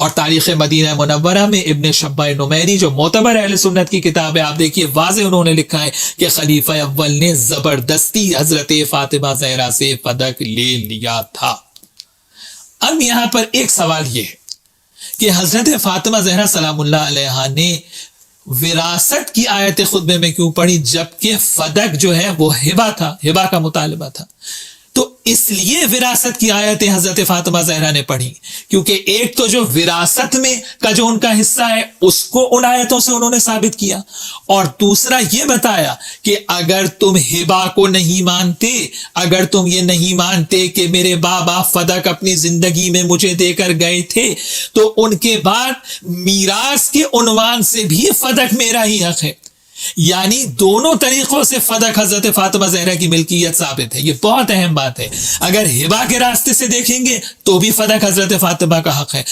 और तारीख़ Medina Munawwara में इब्न शब्बा नुमैरी जो मोतबर अहले सुन्नत की किताब है, आप देखिए वाज़े उन्होंने लिखा है कि खलीफा अव्वल ने जबरदस्ती हजरत फातिमा ज़हरा से फदक ले लिया था। अब यहां पर एक सवाल यह है कि हजरत फातिमा ज़हरा सलामुल्लाह अलैहा ने विरासत की आयत खुतबे में क्यों पढ़ी, जबकि फदक जो है वो हिबा था, हिबा का मुतालबा था। तो इसलिए विरासत की आयतें हजरत फातिमा ज़हरा ने पढ़ी, क्योंकि एक तो जो विरासत में का जो उनका हिस्सा है उसको उन आयतों से उन्होंने साबित किया, और दूसरा ये बताया कि अगर तुम हिबा को नहीं मानते, अगर तुम ये नहीं मानते कि मेरे बाबा फदक अपनी जिंदगी में मुझे देकर गए थे, तो उनके बाद मीरास के उन्वान से भी फदक मेरा ही हक है। यानी दोनों तरीकों से फदक हजरत फातिमा ज़हरा की मिल्कियत साबित है। ये बहुत अहम बात है। अगर हिबा के रास्ते से देखेंगे तो भी फदक हजरत फातिमा का हक है,